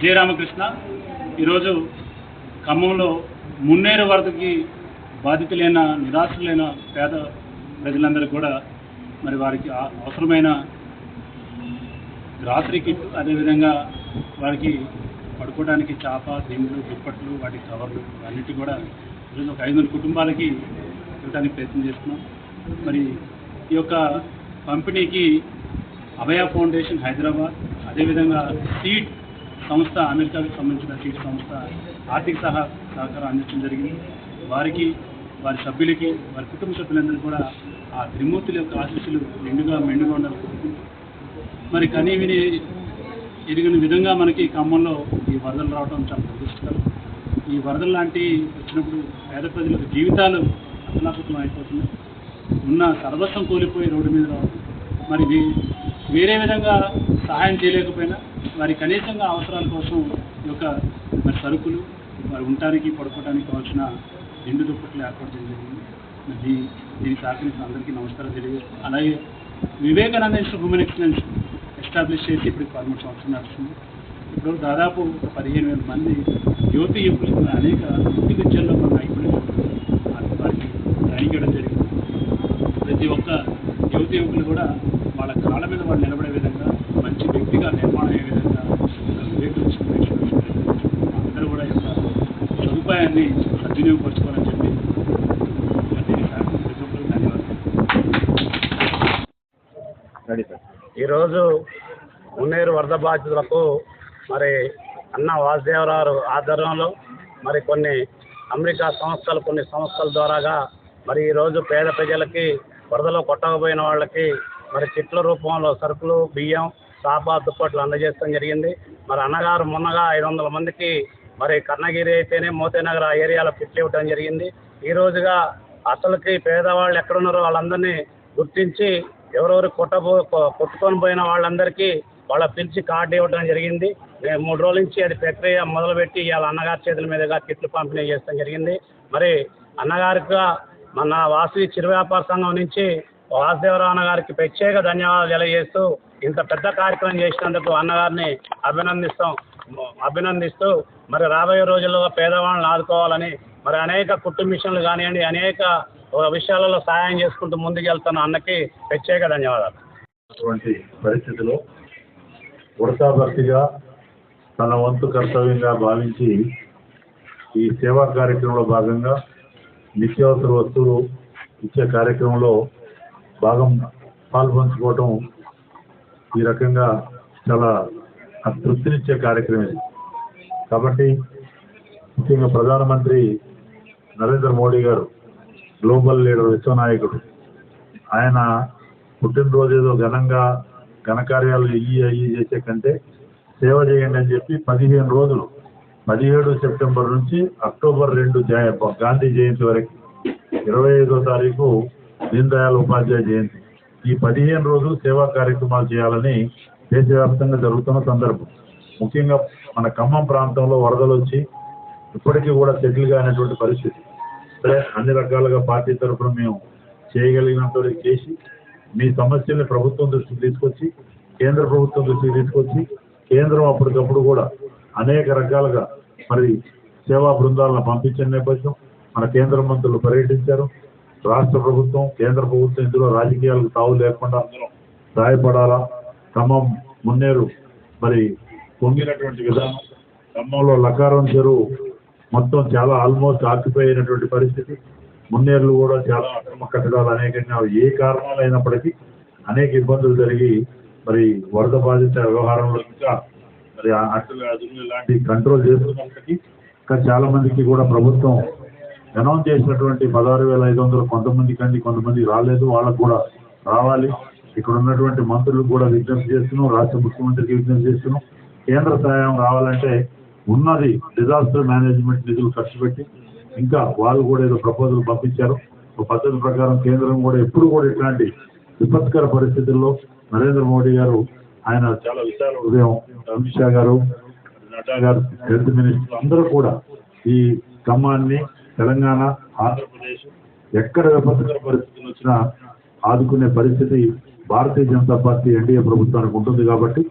జే రామకృష్ణ. ఈరోజు ఖమ్మంలో మున్నేరు వరదకి బాధితులైన నిరాశ్రులైన పేద ప్రజలందరూ కూడా మరి వారికి అవసరమైన గ్రాసరీ కిట్, అదేవిధంగా వారికి పడుకోవడానికి చాప, దిండ్లు, దుప్పట్లు, వాటి కవర్లు అన్నిటి కూడా ఈరోజు ఒక 500 కుటుంబాలకి ఇవ్వడానికి ప్రయత్నం చేస్తున్నాం. మరి ఈ యొక్క పంపిణీకి అభయ ఫౌండేషన్ హైదరాబాద్, అదేవిధంగా సీడ్ సంస్థ, అమెరికాకు సంబంధించిన సీడ్ సంస్థ ఆర్థిక సహకారం అందించడం జరిగింది. వారికి, వారి సభ్యులకి, వారి కుటుంబ సభ్యులందరూ కూడా ఆ త్రిమూర్తుల యొక్క ఆశీస్సులు మెండుగా ఉండాలని కోరుకుంటూ, మరి కనీ విని ఎరిగిన విధంగా మనకి ఖమ్మంలో ఈ వరదలు రావడం చాలా దురదృష్టకరం. ఈ వరదలు లాంటి వచ్చినప్పుడు పేద ప్రజలకు జీవితాలు అతలాకుతం అయిపోతున్నాయి. ఉన్న సర్వస్వం కోల్పోయి రోడ్డు మీద రావడం, మరి వేరే విధంగా సహాయం చేయలేకపోయినా వారి కనీసంగా అవసరాల కోసం ఈ యొక్క మరి సరుకులు, వారు ఉండటానికి, పడుకోవడానికి కావాల్సిన దిండు దుప్పట్లు ఏర్పాటు చేయడం జరిగింది. మరి దీనికి సహకరించిన అందరికీ నమస్కారం తెలియజేస్తాను. అలాగే Vivekananda institute human excellence establish చేసి ఇప్పుడు 13 సంవత్సరాలు నడుస్తుంది. ఇప్పుడు దాదాపు 15,000 మంది యువతి యువకులకు అనేక వృత్తి విద్యల్లో నైపుణ్యం వారికి ట్రైనింగ్ ఇవ్వడం జరిగింది. ప్రతి ఒక్క యువతి యువకులు కూడా వాళ్ళ కాళ్ళ మీద వాళ్ళు నిలబడే విధంగా, మంచి వ్యక్తిగా నిర్మాణం అయ్యే విధంగా అందరూ కూడా యొక్క సదుపాయాన్ని సద్వినియోగపరచుకోవాలని చెప్పి దీనికి ప్రతి ఒక్కరికి ధన్యవాదాలు. ఈరోజు మున్నేరు వరద బాధితులకు మరి అన్న వాసుదేవరావు ఆధ్వర్యంలో మరి కొన్ని అమెరికా సంస్థలు, కొన్ని సంస్థల ద్వారాగా మరి ఈరోజు పేద ప్రజలకి, వరదలో కొట్టకపోయిన వాళ్ళకి మరి కిట్ల రూపంలో సరుకులు, బియ్యం, చాప, దుప్పట్లు అందజేయడం జరిగింది. మరి అన్నగారు మొన్నగా 500 మందికి మరి కర్ణగిరి అయితేనే మోతేనగర్ ఆ ఏరియాలో కిట్లు ఇవ్వడం జరిగింది. ఈ రోజుగా అసలుకి పేదవాళ్ళు ఎక్కడున్నారో వాళ్ళందరినీ గుర్తించి ఎవరెవరు కొట్టుకొని పోయిన వాళ్ళందరికీ వాళ్ళ పిలిచి కార్డు ఇవ్వడం జరిగింది. 3 రోజుల నుంచి అది ప్రక్రియ మొదలుపెట్టి ఇవాళ అన్నగారి చేతుల మీదుగా కిట్లు పంపిణీ చేయడం జరిగింది. మరి అన్నగారికి మన వాసవి చిరు వ్యాపార సంఘం నుంచి వాసుదేవరావు అన్నగారికి ప్రత్యేక ధన్యవాదాలు తెలియజేస్తూ, ఇంత పెద్ద కార్యక్రమం చేసినందుకు అన్నగారిని అభినందిస్తూ మరి రాబోయే రోజుల్లో పేదవాళ్ళని ఆదుకోవాలని మరి అనేక కుటుంబ మిషన్లు కానివ్వండి, అనేక విషయాలలో సహాయం చేసుకుంటూ ముందుకెళ్తున్న అన్నకి ప్రత్యేక ధన్యవాదాలు. అటువంటి పరిస్థితిలో ఉడతాభక్తిగా తన వంతు కర్తవ్యంగా భావించి ఈ సేవా కార్యక్రమంలో భాగంగా నిత్యావసర వస్తువులు ఇచ్చే కార్యక్రమంలో పాల్పంచుకోవటం ఈ రకంగా చాలా తృప్తినిచ్చే కార్యక్రమం ఇది. కాబట్టి ముఖ్యంగా ప్రధానమంత్రి నరేంద్ర మోడీ గారు, గ్లోబల్ లీడర్, విశ్వనాయకుడు, ఆయన పుట్టినరోజు ఏదో ఘనకార్యాలు అయ్యి చేసే కంటే సేవ చేయండి అని చెప్పి 15 రోజులు 17 సెప్టెంబర్ నుంచి అక్టోబర్ 2 గాంధీ జయంతి వరకు 25వ తారీఖు దీన్ దయాళ్ ఉపాధ్యాయ జయంతి, ఈ 15 రోజులు సేవా కార్యక్రమాలు చేయాలని దేశవ్యాప్తంగా జరుగుతున్న సందర్భం. ముఖ్యంగా మన ఖమ్మం ప్రాంతంలో వరదలు వచ్చి ఇప్పటికీ కూడా సెటిల్ కానటువంటి పరిస్థితి. సరే, అన్ని రకాలుగా పార్టీ తరఫున మేము చేయగలిగినంత చేసి మీ సమస్యల్ని ప్రభుత్వం దృష్టికి తీసుకొచ్చి, కేంద్ర ప్రభుత్వం దృష్టికి తీసుకొచ్చి, కేంద్రం అప్పటికప్పుడు కూడా అనేక రకాలుగా మరి సేవా బృందాలను పంపించిన నేపథ్యం మన కేంద్ర మంత్రులు పర్యటించారు. రాష్ట్ర ప్రభుత్వం, కేంద్ర ప్రభుత్వం ఇందులో రాజకీయాలకు తావు లేకుండా అందరం సహాయపడాలా. ఖమ్మం మున్నేరు మరి పొంగినటువంటి విధానం, ఖమ్మంలో లకారం చెరువు మొత్తం చాలా ఆల్మోస్ట్ ఆక్యుపై అయినటువంటి పరిస్థితి, మున్నేరులు కూడా చాలా అక్రమ కట్టడాలు అనేకంగా, ఏ కారణాలు అయినప్పటికీ అనేక ఇబ్బందులు జరిగి మరి వరద బాధిత వ్యవహారంలో ఇంకా మరి అడ్డులు అదులు లాంటి కంట్రోల్ చేస్తున్నప్పటికీ ఇంకా చాలా మందికి కూడా ప్రభుత్వం అనౌన్స్ చేసినటువంటి 16,500 కొంతమందికి రాలేదు, వాళ్ళకు కూడా రావాలి. ఇక్కడ ఉన్నటువంటి మంత్రులకు కూడా విజ్ఞప్తి చేస్తున్నాం, రాష్ట్ర ముఖ్యమంత్రికి విజ్ఞప్తి చేస్తున్నాం. కేంద్ర సహాయం రావాలంటే ఉన్నది డిజాస్టర్ మేనేజ్మెంట్ నిధులు ఖర్చు పెట్టి ఇంకా వాళ్ళు కూడా ఏదో ప్రపోజల్ పంపించారు. ఒక పద్ధతి ప్రకారం కేంద్రం కూడా ఎప్పుడు కూడా ఇట్లాంటి విపత్కర పరిస్థితుల్లో నరేంద్ర మోడీ గారు, ఆయన చాలా విశాల హృదయం, అమిత్ షా గారు, నడ్డా గారు, హెల్త్ మినిస్టర్ అందరూ కూడా ఈ ఖమ్మాన్ని, తెలంగాణ, ఆంధ్రప్రదేశ్ ఎక్కడ విపత్కర పరిస్థితులు వచ్చినా ఆదుకునే పరిస్థితి భారతీయ జనతా పార్టీ ఎన్డీఏ ప్రభుత్వానికి ఉంటుంది. కాబట్టి